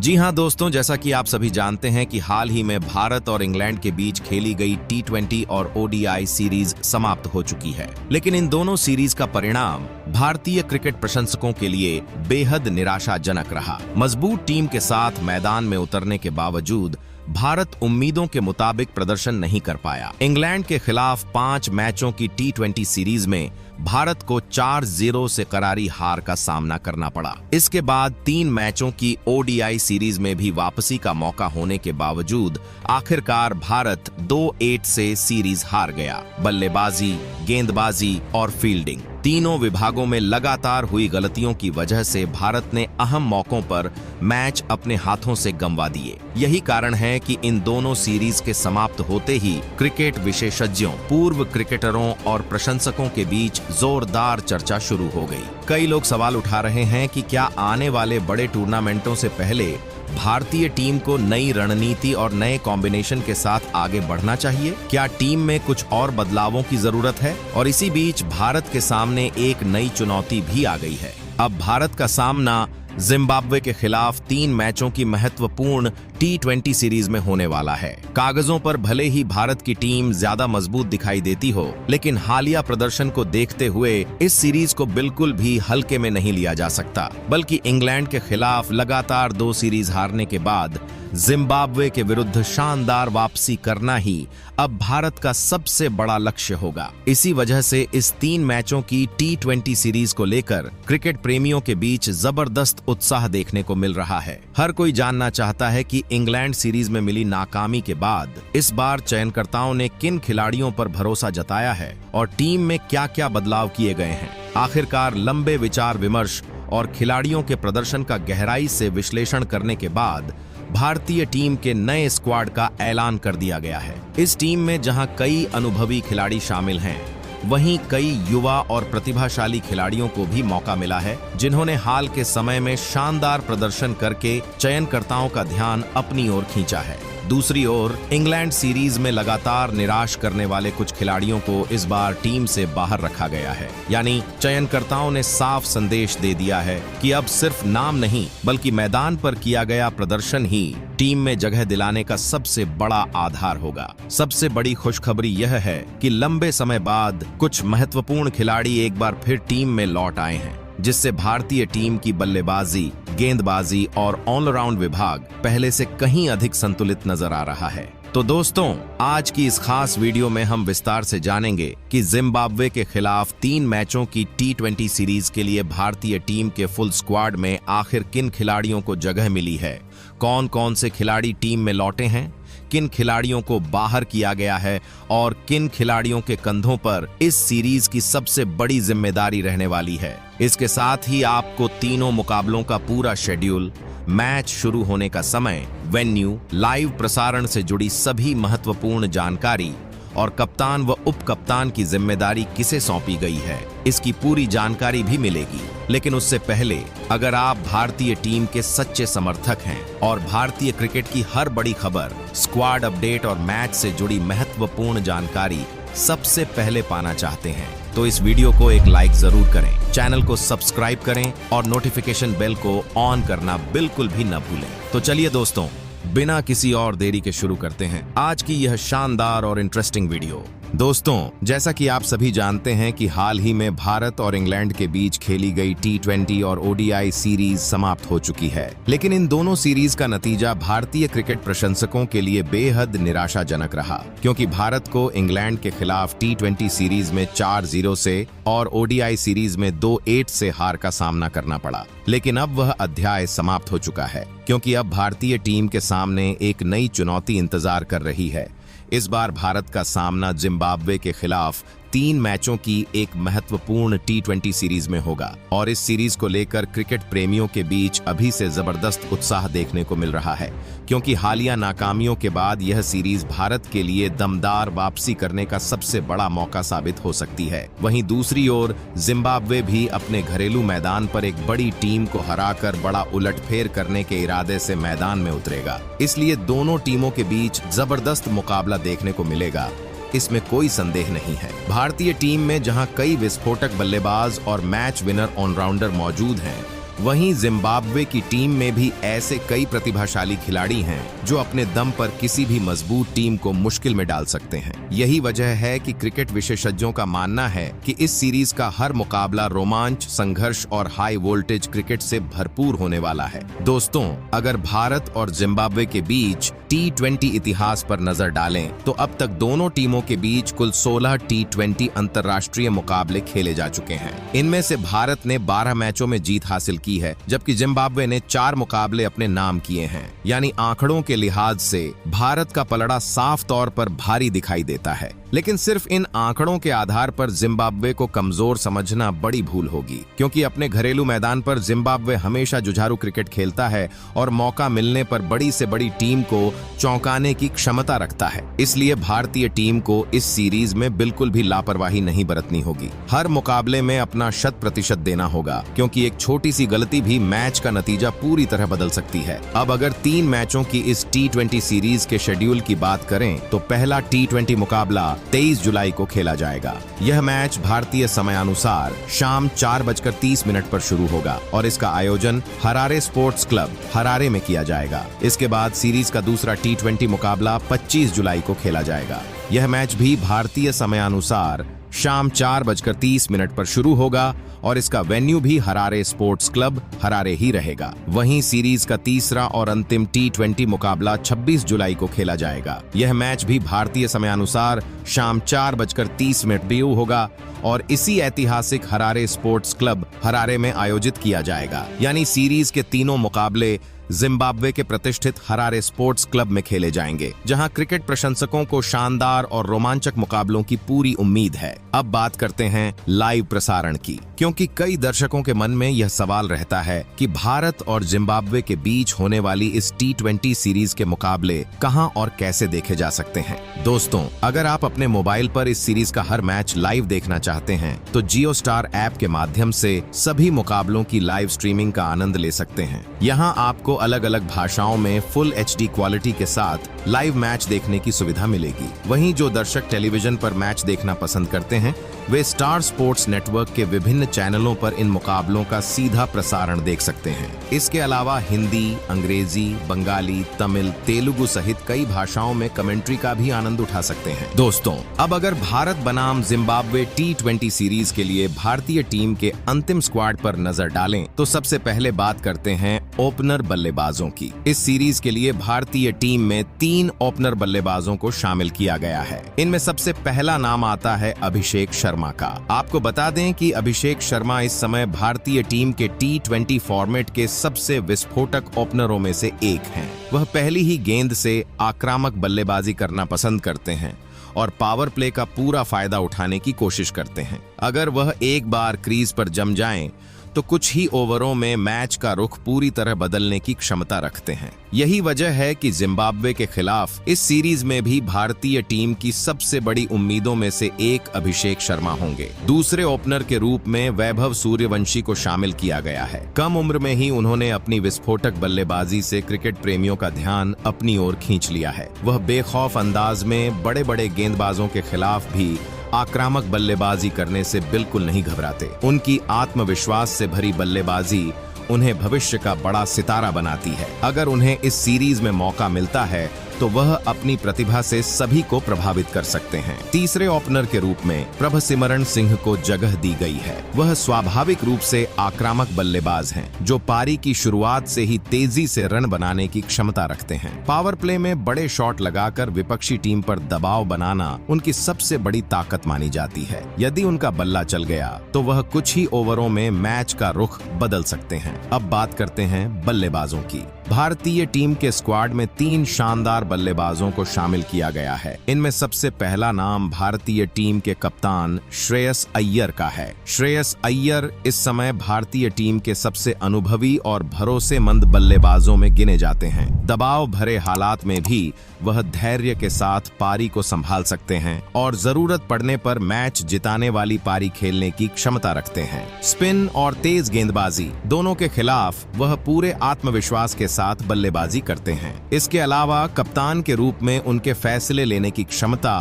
जी हां दोस्तों, जैसा कि आप सभी जानते हैं कि हाल ही में भारत और इंग्लैंड के बीच खेली गई T20 और ODI सीरीज समाप्त हो चुकी है। लेकिन इन दोनों सीरीज का परिणाम भारतीय क्रिकेट प्रशंसकों के लिए बेहद निराशाजनक रहा। मजबूत टीम के साथ मैदान में उतरने के बावजूद भारत उम्मीदों के मुताबिक प्रदर्शन नहीं कर पाया। इंग्लैंड के खिलाफ 5 मैचों की T20 सीरीज में भारत को 4-0 से करारी हार का सामना करना पड़ा। इसके बाद 3 मैचों की ODI सीरीज में भी वापसी का मौका होने के बावजूद आखिरकार भारत 2-8 से सीरीज हार गया। बल्लेबाजी, गेंदबाजी और फील्डिंग तीनों विभागों में लगातार हुई गलतियों की वजह से भारत ने अहम मौकों पर मैच अपने हाथों से गंवा दिए। यही कारण है कि इन दोनों सीरीज के समाप्त होते ही क्रिकेट विशेषज्ञों, पूर्व क्रिकेटरों और प्रशंसकों के बीच जोरदार चर्चा शुरू हो गई। कई लोग सवाल उठा रहे हैं कि क्या आने वाले बड़े टूर्नामेंटों से पहले भारतीय टीम को नई रणनीति और नए कॉम्बिनेशन के साथ आगे बढ़ना चाहिए? क्या टीम में कुछ और बदलावों की जरूरत है? और इसी बीच भारत के सामने एक नई चुनौती भी आ गई है। अब भारत का सामना जिम्बाब्वे के खिलाफ 3 मैचों की महत्वपूर्ण T20 सीरीज में होने वाला है। कागजों पर भले ही भारत की टीम ज्यादा मजबूत दिखाई देती हो, लेकिन हालिया प्रदर्शन को देखते हुए इस सीरीज को बिल्कुल भी हल्के में नहीं लिया जा सकता। बल्कि इंग्लैंड के खिलाफ लगातार 2 सीरीज हारने के बाद जिम्बाब्वे के विरुद्ध शानदार वापसी करना ही अब भारत का सबसे बड़ा लक्ष्य होगा। इसी वजह से इस 3 मैचों की T20 सीरीज को लेकर क्रिकेट प्रेमियों के बीच जबरदस्त उत्साह देखने को मिल रहा है। हर कोई जानना चाहता है कि इंग्लैंड सीरीज में मिली नाकामी के बाद इस बार चयनकर्ताओं ने किन खिलाड़ियों पर भरोसा जताया है और टीम में क्या-क्या बदलाव किए गए हैं। आखिरकार लंबे विचार विमर्श और खिलाड़ियों के प्रदर्शन का गहराई से विश्लेषण करने के बाद भारतीय टीम के नए स्क्वाड का ऐलान कर दिया गया है। इस टीम में जहां कई अनुभवी खिलाड़ी शामिल हैं, वहीं कई युवा और प्रतिभाशाली खिलाड़ियों को भी मौका मिला है, जिन्होंने हाल के समय में शानदार प्रदर्शन करके चयनकर्ताओं का ध्यान अपनी ओर खींचा है। दूसरी ओर इंग्लैंड सीरीज में लगातार निराश करने वाले कुछ खिलाड़ियों को इस बार टीम से बाहर रखा गया है। यानी चयनकर्ताओं ने साफ संदेश दे दिया है कि अब सिर्फ नाम नहीं, बल्कि मैदान पर किया गया प्रदर्शन ही टीम में जगह दिलाने का सबसे बड़ा आधार होगा। सबसे बड़ी खुशखबरी यह है कि लंबे समय बाद कुछ महत्वपूर्ण खिलाड़ी एक बार फिर टीम में लौट आए हैं, जिससे भारतीय टीम की बल्लेबाजी, गेंदबाजी और ऑलराउंड विभाग पहले से कहीं अधिक संतुलित नजर आ रहा है। तो दोस्तों, आज की इस खास वीडियो में हम विस्तार से जानेंगे कि जिम्बाब्वे के खिलाफ 3 मैचों की T20 सीरीज के लिए भारतीय टीम के फुल स्क्वाड में आखिर किन खिलाड़ियों को जगह मिली है, कौन कौन से खिलाड़ी टीम में लौटे हैं, किन खिलाड़ियों को बाहर किया गया है और किन खिलाड़ियों के कंधों पर इस सीरीज की सबसे बड़ी जिम्मेदारी रहने वाली है। इसके साथ ही आपको तीनों मुकाबलों का पूरा शेड्यूल, मैच शुरू होने का समय, वेन्यू, लाइव प्रसारण से जुड़ी सभी महत्वपूर्ण जानकारी और कप्तान व उप कप्तान की जिम्मेदारी किसे सौंपी गई है, इसकी पूरी जानकारी भी मिलेगी। लेकिन उससे पहले, अगर आप भारतीय टीम के सच्चे समर्थक हैं और भारतीय क्रिकेट की हर बड़ी खबर, स्क्वाड अपडेट और मैच से जुड़ी महत्वपूर्ण जानकारी सबसे पहले पाना चाहते हैं, तो इस वीडियो को एक लाइक जरूर करें, चैनल को सब्सक्राइब करें और नोटिफिकेशन बेल को ऑन करना बिल्कुल भी न भूलें। तो चलिए दोस्तों, बिना किसी और देरी के शुरू करते हैं आज की यह शानदार और इंटरेस्टिंग वीडियो। दोस्तों, जैसा कि आप सभी जानते हैं कि हाल ही में भारत और इंग्लैंड के बीच खेली गई T20 और ODI सीरीज समाप्त हो चुकी है। लेकिन इन दोनों सीरीज का नतीजा भारतीय क्रिकेट प्रशंसकों के लिए बेहद निराशाजनक रहा, क्योंकि भारत को इंग्लैंड के खिलाफ T20 सीरीज में 4-0 से और ODI सीरीज में 2-8 से हार का सामना करना पड़ा। लेकिन अब वह अध्याय समाप्त हो चुका है, क्योंकि अब भारतीय टीम के सामने एक नई चुनौती इंतजार कर रही है। इस बार भारत का सामना जिम्बाब्वे के खिलाफ 3 मैचों की एक महत्वपूर्ण T20 सीरीज में होगा और इस सीरीज को लेकर क्रिकेट प्रेमियों के बीच अभी से जबरदस्त उत्साह देखने को मिल रहा है, क्योंकि हालिया नाकामियों के बाद यह सीरीज भारत के लिए दमदार वापसी करने का सबसे बड़ा मौका साबित हो सकती है। वहीं दूसरी ओर जिम्बाब्वे भी अपने घरेलू मैदान पर एक बड़ी टीम को हराकर बड़ा उलटफेर करने के इरादे से मैदान में उतरेगा। इसलिए दोनों टीमों के बीच जबरदस्त मुकाबला देखने को मिलेगा, इसमें कोई संदेह नहीं है। भारतीय टीम में जहां कई विस्फोटक बल्लेबाज और मैच विनर ऑलराउंडर मौजूद हैं, वहीं जिम्बाब्वे की टीम में भी ऐसे कई प्रतिभाशाली खिलाड़ी हैं जो अपने दम पर किसी भी मजबूत टीम को मुश्किल में डाल सकते हैं। यही वजह है कि क्रिकेट विशेषज्ञों का मानना है कि इस सीरीज का हर मुकाबला रोमांच, संघर्ष और हाई वोल्टेज क्रिकेट से भरपूर होने वाला है। दोस्तों, अगर भारत और जिम्बाब्वे के बीच T20 इतिहास पर नजर डालें तो अब तक दोनों टीमों के बीच कुल 16 T20 अंतर्राष्ट्रीय मुकाबले खेले जा चुके हैं। इनमें से भारत ने 12 मैचों में जीत हासिल की है, जबकि जिम्बाब्वे ने 4 मुकाबले अपने नाम किए हैं। यानी आंकड़ों के लिहाज से भारत का पलड़ा साफ तौर पर भारी दिखाई देता है। लेकिन सिर्फ इन आंकड़ों के आधार पर जिम्बाब्वे को कमजोर समझना बड़ी भूल होगी, क्योंकि अपने घरेलू मैदान पर जिम्बाब्वे हमेशा जुझारू क्रिकेट खेलता है और मौका मिलने पर बड़ी से बड़ी टीम को चौंकाने की क्षमता रखता है। इसलिए भारतीय टीम को इस सीरीज में बिल्कुल भी लापरवाही नहीं बरतनी होगी। हर मुकाबले में अपना 100% देना होगा, क्योंकि एक छोटी सी गलती भी मैच का नतीजा पूरी तरह बदल सकती है। अब अगर 3 मैचों की इस T20 सीरीज के शेड्यूल की बात करें तो पहला T20 मुकाबला 23 जुलाई को खेला जाएगा। यह मैच भारतीय समयानुसार शाम 4:30 पर शुरू होगा और इसका आयोजन हरारे स्पोर्ट्स क्लब हरारे में किया जाएगा। इसके बाद सीरीज का दूसरा T20 मुकाबला 25 जुलाई को खेला जाएगा। यह मैच भी भारतीय समयानुसार शाम 4:30 पर शुरू होगा और इसका वेन्यू भी हरारे स्पोर्ट्स क्लब हरारे ही रहेगा। वहीं सीरीज का तीसरा और अंतिम T20 मुकाबला 26 जुलाई को खेला जाएगा। यह मैच भी भारतीय समयानुसार शाम 4:30 भी होगा और इसी ऐतिहासिक हरारे स्पोर्ट्स क्लब हरारे में आयोजित किया जाएगा। यानी सीरीज के तीनों मुकाबले जिम्बाब्वे के प्रतिष्ठित हरारे स्पोर्ट्स क्लब में खेले जाएंगे, जहां क्रिकेट प्रशंसकों को शानदार और रोमांचक मुकाबलों की पूरी उम्मीद है। अब बात करते हैं लाइव प्रसारण की, क्योंकि कई दर्शकों के मन में यह सवाल रहता है कि भारत और जिम्बाब्वे के बीच होने वाली इस T20 सीरीज के मुकाबले कहां और कैसे देखे जा सकते हैं। दोस्तों, अगर आप अपने मोबाइल पर इस सीरीज का हर मैच लाइव देखना चाहते हैं तो जियो स्टार ऐप के माध्यम से सभी मुकाबलों की लाइव स्ट्रीमिंग का आनंद ले सकते हैं। यहाँ आपको अलग अलग भाषाओं में फुल HD क्वालिटी के साथ लाइव मैच देखने की सुविधा मिलेगी। वहीं जो दर्शक टेलीविजन पर मैच देखना पसंद करते हैं वे स्टार स्पोर्ट्स नेटवर्क के विभिन्न चैनलों पर इन मुकाबलों का सीधा प्रसारण देख सकते हैं। इसके अलावा हिंदी, अंग्रेजी, बंगाली, तमिल, तेलुगु सहित कई भाषाओं में कमेंट्री का भी आनंद उठा सकते हैं। दोस्तों, अब अगर भारत बनाम जिम्बाब्वे T20 सीरीज के लिए भारतीय टीम के अंतिम स्क्वाड पर नजर डालें तो सबसे पहले बात करते हैं ओपनर बल्लेबाजों की। इस सीरीज के लिए भारतीय टीम में 3 ओपनर बल्लेबाजों को शामिल किया गया है। इनमें सबसे पहला नाम आता है अभिषेक शर्मा का। आपको बता दें कि अभिषेक शर्मा इस समय भारतीय टीम के T20 फॉर्मेट के सबसे विस्फोटक ओपनरों में से एक हैं। वह पहली ही गेंद से आक्रामक बल्लेबाजी करना पसंद करते हैं और पावर प्ले का पूरा फायदा उठाने की कोशिश करते हैं। अगर वह एक बार क्रीज पर जम जाएं तो कुछ ही ओवरों में मैच का रुख पूरी तरह बदलने की क्षमता रखते हैं। यही वजह है कि जिम्बाब्वे के खिलाफ इस सीरीज में भी भारतीय टीम की सबसे बड़ी उम्मीदों में से एक अभिषेक शर्मा होंगे। दूसरे ओपनर के रूप में वैभव सूर्यवंशी को शामिल किया गया है। कम उम्र में ही उन्होंने अपनी विस्फोटक बल्लेबाजी से क्रिकेट प्रेमियों का ध्यान अपनी ओर खींच लिया है। वह बेखौफ अंदाज में बड़े बड़े गेंदबाजों के खिलाफ भी आक्रामक बल्लेबाजी करने से बिल्कुल नहीं घबराते। उनकी आत्मविश्वास से भरी बल्लेबाजी उन्हें भविष्य का बड़ा सितारा बनाती है। अगर उन्हें इस सीरीज में मौका मिलता है तो वह अपनी प्रतिभा से सभी को प्रभावित कर सकते हैं। तीसरे ओपनर के रूप में प्रभसिमरण सिंह को जगह दी गई है। वह स्वाभाविक रूप से आक्रामक बल्लेबाज हैं, जो पारी की शुरुआत से ही तेजी से रन बनाने की क्षमता रखते हैं। पावर प्ले में बड़े शॉट लगाकर विपक्षी टीम पर दबाव बनाना उनकी सबसे बड़ी ताकत मानी जाती है। यदि उनका बल्ला चल गया तो वह कुछ ही ओवरों में मैच का रुख बदल सकते हैं। अब बात करते हैं बल्लेबाजों की। भारतीय टीम के स्क्वाड में 3 शानदार बल्लेबाजों को शामिल किया गया है। इनमें सबसे पहला नाम भारतीय टीम के कप्तान श्रेयस अय्यर का है। श्रेयस अय्यर इस समय भारतीय टीम के सबसे अनुभवी और भरोसेमंद बल्लेबाजों में गिने जाते हैं। दबाव भरे हालात में भी वह धैर्य के साथ पारी को संभाल सकते हैं और जरूरत पड़ने पर मैच जिताने वाली पारी खेलने की क्षमता रखते हैं। स्पिन और तेज गेंदबाजी दोनों के खिलाफ वह पूरे आत्मविश्वास के साथ बल्लेबाजी करते हैं। इसके अलावा कप्तान के रूप में उनके फैसले लेने की क्षमता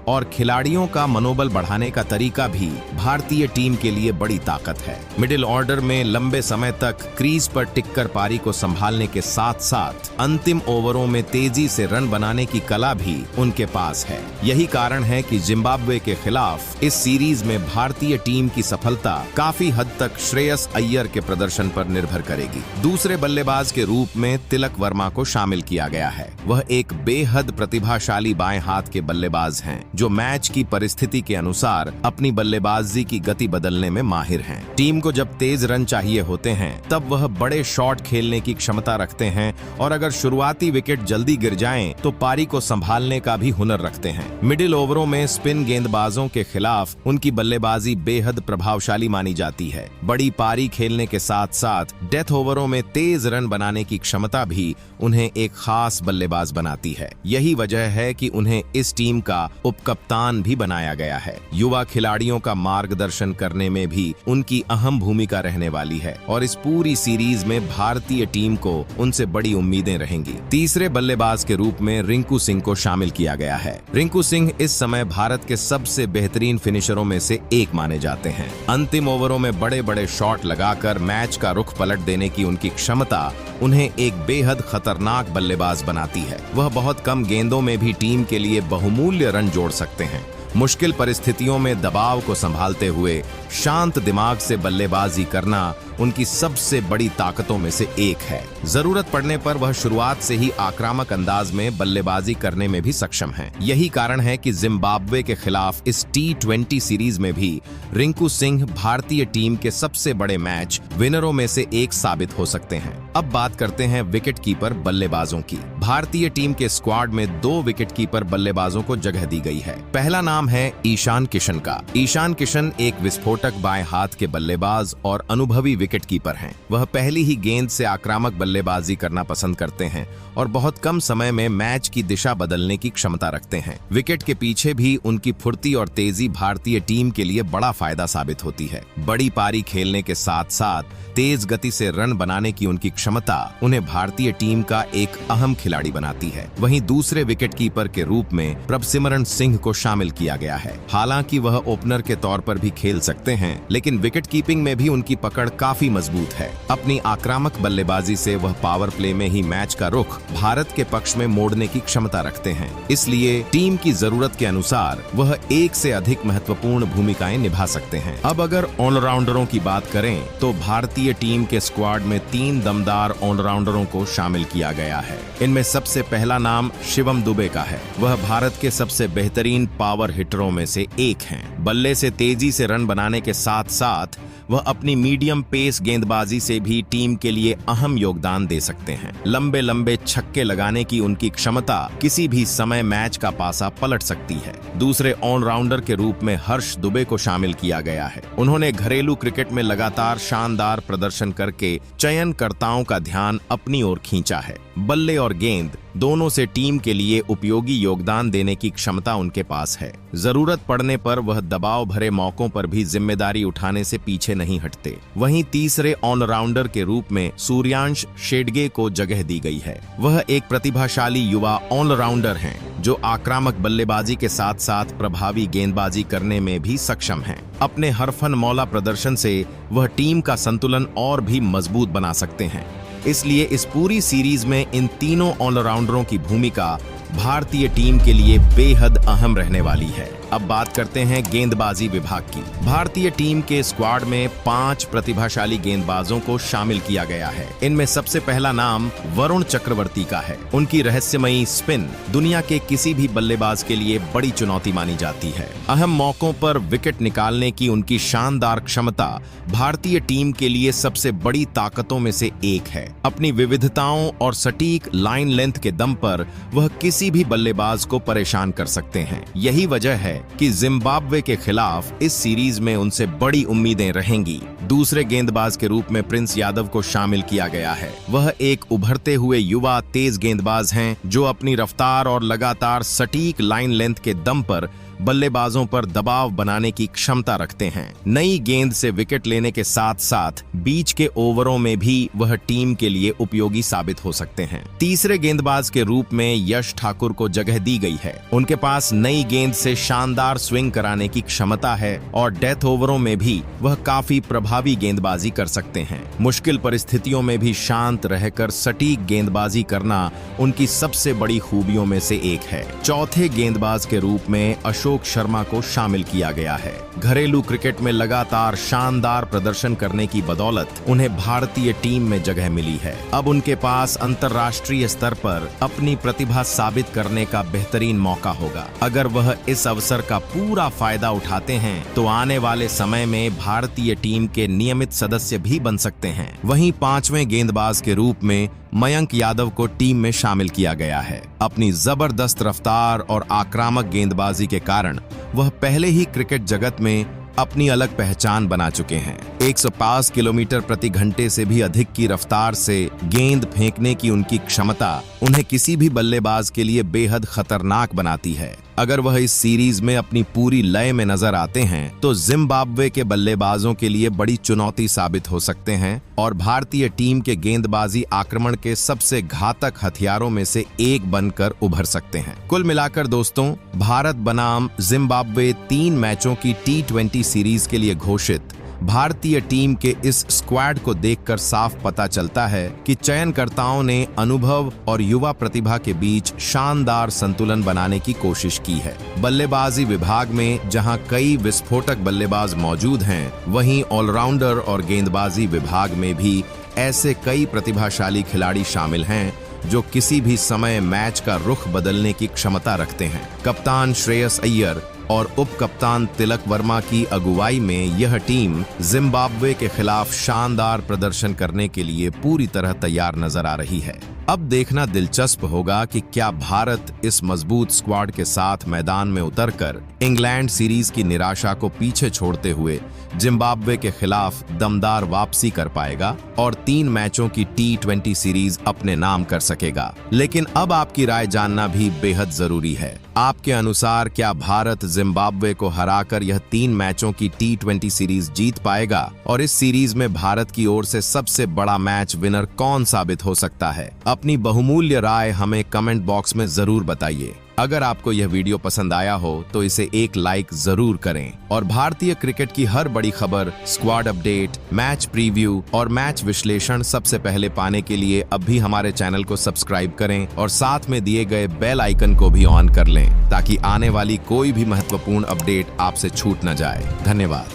और खिलाड़ियों का मनोबल बढ़ाने का तरीका भी भारतीय टीम के लिए बड़ी ताकत है। मिडिल ऑर्डर में लंबे समय तक क्रीज पर टिककर पारी को संभालने के साथ साथ अंतिम ओवरों में तेजी से रन बनाने की कला भी उनके पास है। यही कारण है कि जिम्बाब्वे के खिलाफ इस सीरीज में भारतीय टीम की सफलता काफी हद तक श्रेयस अय्यर के प्रदर्शन पर निर्भर करेगी। दूसरे बल्लेबाज के रूप में तिलक वर्मा को शामिल किया गया है। वह एक बेहद प्रतिभाशाली बाएं हाथ के बल्लेबाज हैं, जो मैच की परिस्थिति के अनुसार अपनी बल्लेबाजी की गति बदलने में माहिर हैं। टीम को जब तेज रन चाहिए होते हैं तब वह बड़े शॉट खेलने की क्षमता रखते हैं और अगर शुरुआती विकेट जल्दी गिर जाएं तो पारी को संभालने का भी हुनर रखते हैं। मिडिल ओवरों में स्पिन गेंदबाजों के खिलाफ उनकी बल्लेबाजी बेहद प्रभावशाली मानी जाती है। बड़ी पारी खेलने के साथ साथ डेथ ओवरों में तेज रन बनाने की क्षमता भी उन्हें एक खास बल्लेबाज बनाती है। यही वजह है कि उन्हें इस टीम का उपकप्तान भी बनाया गया है। युवा खिलाड़ियों का मार्गदर्शन करने में भी उनकी अहम भूमिका रहने वाली है और इस पूरी सीरीज में भारतीय टीम को उनसे बड़ी उम्मीदें रहेंगी। तीसरे बल्लेबाज के रूप में रिंकू सिंह को शामिल किया गया है। रिंकू सिंह इस समय भारत के सबसे बेहतरीन फिनिशरों में से एक माने जाते हैं। अंतिम ओवरों में बड़े बड़े शॉट लगाकर मैच का रुख पलट देने की उनकी क्षमता उन्हें एक बेहद खतरनाक बल्लेबाज बनाती है। वह बहुत कम गेंदों में भी टीम के लिए बहुमूल्य रन जोड़ सकते हैं। मुश्किल परिस्थितियों में दबाव को संभालते हुए शांत दिमाग से बल्लेबाजी करना उनकी सबसे बड़ी ताकतों में से एक है। जरूरत पड़ने पर वह शुरुआत से ही आक्रामक अंदाज में बल्लेबाजी करने में भी सक्षम हैं। यही कारण है कि जिम्बाब्वे के खिलाफ इस T20 सीरीज में भी रिंकू सिंह भारतीय टीम के सबसे बड़े मैच विनरों में से एक साबित हो सकते हैं। अब बात करते हैं विकेट कीपर बल्लेबाजों की। भारतीय टीम के स्क्वाड में 2 विकेट कीपर बल्लेबाजों को जगह दी गई है। पहला नाम है ईशान किशन का। ईशान किशन एक विस्फोटक बाएं हाथ के बल्लेबाज और अनुभवी विकेट कीपर हैं। वह पहली ही गेंद से आक्रामक बल्लेबाजी करना पसंद करते हैं और बहुत कम समय में मैच की दिशा बदलने की क्षमता रखते हैं। विकेट के पीछे भी उनकी फुर्ती और तेजी भारतीय टीम के लिए बड़ा फायदा साबित होती है। बड़ी पारी खेलने के साथ साथ तेज गति से रन बनाने की उनकी क्षमता उन्हें भारतीय टीम का एक अहम खिलाड़ी बनाती है। वहीं दूसरे विकेट कीपर के रूप में प्रभसिमरन सिंह को शामिल किया गया है। हालांकि वह ओपनर के तौर पर भी खेल सकते हैं, लेकिन विकेट कीपिंग में भी उनकी पकड़ काफी मजबूत है। अपनी आक्रामक बल्लेबाजी से वह पावर प्ले में ही मैच का रुख भारत के पक्ष में मोड़ने की क्षमता रखते हैं। इसलिए टीम की जरूरत के अनुसार वह एक से अधिक महत्वपूर्ण भूमिकाएं निभा सकते हैं। अब अगर ऑलराउंडरों की बात करें तो भारतीय टीम के स्क्वाड में 3 दमदार ऑलराउंडरों को शामिल किया गया है। इनमें सबसे पहला नाम शिवम दुबे का है। वह भारत के सबसे बेहतरीन पावर हिटरों में से एक हैं। बल्ले से तेजी से रन बनाने के साथ साथ वह अपनी मीडियम पेस गेंदबाजी से भी टीम के लिए अहम योगदान दे सकते हैं। लंबे लंबे छक्के लगाने की उनकी क्षमता किसी भी समय मैच का पासा पलट सकती है। दूसरे ऑलराउंडर के रूप में हर्ष दुबे को शामिल किया गया है। उन्होंने घरेलू क्रिकेट में लगातार शानदार प्रदर्शन करके चयनकर्ताओं का ध्यान अपनी ओर खींचा है। बल्ले और गेंद दोनों से टीम के लिए उपयोगी योगदान देने की क्षमता उनके पास है। जरूरत पड़ने पर वह दबाव भरे मौकों पर भी जिम्मेदारी उठाने से पीछे नहीं हटते। वहीं तीसरे ऑलराउंडर के रूप में सूर्यांश शेडगे को जगह दी गई है। वह एक प्रतिभाशाली युवा ऑलराउंडर हैं, जो आक्रामक बल्लेबाजी के साथ साथ प्रभावी गेंदबाजी करने में भी सक्षम हैं। अपने हरफन मौला प्रदर्शन से वह टीम का संतुलन और भी मजबूत बना सकते हैं। इसलिए इस पूरी सीरीज में इन तीनों ऑलराउंडरों की भूमिका भारतीय टीम के लिए बेहद अहम रहने वाली है। अब बात करते हैं गेंदबाजी विभाग की। भारतीय टीम के स्क्वाड में 5 प्रतिभाशाली गेंदबाजों को शामिल किया गया है। इनमें सबसे पहला नाम वरुण चक्रवर्ती का है। उनकी रहस्यमयी स्पिन दुनिया के किसी भी बल्लेबाज के लिए बड़ी चुनौती मानी जाती है। अहम मौकों पर विकेट निकालने की उनकी शानदार क्षमता भारतीय टीम के लिए सबसे बड़ी ताकतों में से एक है। अपनी विविधताओं और सटीक लाइन लेंथ के दम पर वह किसी भी बल्लेबाज को परेशान कर सकते हैं। यही वजह है कि जिम्बाब्वे के खिलाफ इस सीरीज में उनसे बड़ी उम्मीदें रहेंगी। दूसरे गेंदबाज के रूप में प्रिंस यादव को शामिल किया गया है। वह एक उभरते हुए युवा तेज गेंदबाज हैं, जो अपनी रफ्तार और लगातार सटीक लाइन लेंथ के दम पर बल्लेबाजों पर दबाव बनाने की क्षमता रखते हैं। नई गेंद से विकेट लेने के साथ साथ बीच के ओवरों में भी वह टीम के लिए उपयोगी साबित हो सकते हैं। तीसरे गेंदबाज के रूप में यश ठाकुर को जगह दी गई है। उनके पास नई गेंद से शानदार स्विंग कराने की क्षमता है और डेथ ओवरों में भी वह काफी प्रभावी गेंदबाजी कर सकते हैं। मुश्किल परिस्थितियों में भी शांत रहकर सटीक गेंदबाजी करना उनकी सबसे बड़ी खूबियों में से एक है। चौथे गेंदबाज के रूप में अशोक शर्मा को शामिल किया गया है। घरेलू क्रिकेट में लगातार शानदार प्रदर्शन करने की बदौलत उन्हें भारतीय टीम में जगह मिली है। अब उनके पास अंतर्राष्ट्रीय स्तर पर अपनी प्रतिभा साबित करने का बेहतरीन मौका होगा। अगर वह इस अवसर का पूरा फायदा उठाते हैं तो आने वाले समय में भारतीय टीम के नियमित सदस्य भी बन सकते हैं। वहीं पांचवें गेंदबाज के रूप में मयंक यादव को टीम में शामिल किया गया है। अपनी जबरदस्त रफ्तार और आक्रामक गेंदबाजी के कारण वह पहले ही क्रिकेट जगत में अपनी अलग पहचान बना चुके हैं। 105 किलोमीटर प्रति घंटे से भी अधिक की रफ्तार से गेंद फेंकने की उनकी क्षमता उन्हें किसी भी बल्लेबाज के लिए बेहद खतरनाक बनाती है। अगर वह इस सीरीज में अपनी पूरी लय में नजर आते हैं तो जिम्बाब्वे के बल्लेबाजों के लिए बड़ी चुनौती साबित हो सकते हैं और भारतीय टीम के गेंदबाजी आक्रमण के सबसे घातक हथियारों में से एक बनकर उभर सकते हैं। कुल मिलाकर दोस्तों, भारत बनाम जिम्बाब्वे 3 मैचों की T20 सीरीज के लिए घोषित भारतीय टीम के इस स्क्वाड को देखकर साफ पता चलता है कि चयनकर्ताओं ने अनुभव और युवा प्रतिभा के बीच शानदार संतुलन बनाने की कोशिश की है। बल्लेबाजी विभाग में जहां कई विस्फोटक बल्लेबाज मौजूद हैं, वहीं ऑलराउंडर और गेंदबाजी विभाग में भी ऐसे कई प्रतिभाशाली खिलाड़ी शामिल हैं जो किसी भी समय मैच का रुख बदलने की क्षमता रखते हैं। कप्तान श्रेयस अय्यर और उप कप्तान तिलक वर्मा की अगुवाई में यह टीम जिम्बाब्वे के खिलाफ शानदार प्रदर्शन करने के लिए पूरी तरह तैयार नजर आ रही है। अब देखना दिलचस्प होगा कि क्या भारत इस मजबूत स्क्वाड के साथ मैदान में उतरकर इंग्लैंड सीरीज की निराशा को पीछे छोड़ते हुए जिम्बाब्वे के खिलाफ दमदार वापसी कर पाएगा और 3 मैचों की T20 सीरीज अपने नाम कर सकेगा। लेकिन अब आपकी राय जानना भी बेहद जरूरी है। आपके अनुसार क्या भारत जिम्बाब्वे को हराकर यह 3 मैचों की T20 सीरीज जीत पाएगा और इस सीरीज में भारत की ओर से सबसे बड़ा मैच विनर कौन साबित हो सकता है? अपनी बहुमूल्य राय हमें कमेंट बॉक्स में जरूर बताइए। अगर आपको यह वीडियो पसंद आया हो तो इसे एक लाइक जरूर करें और भारतीय क्रिकेट की हर बड़ी खबर, स्क्वाड अपडेट, मैच प्रीव्यू और मैच विश्लेषण सबसे पहले पाने के लिए अब भी हमारे चैनल को सब्सक्राइब करें और साथ में दिए गए बेल आइकन को भी ऑन कर लें ताकि आने वाली कोई भी महत्वपूर्ण अपडेट आपसे छूट न जाए। धन्यवाद।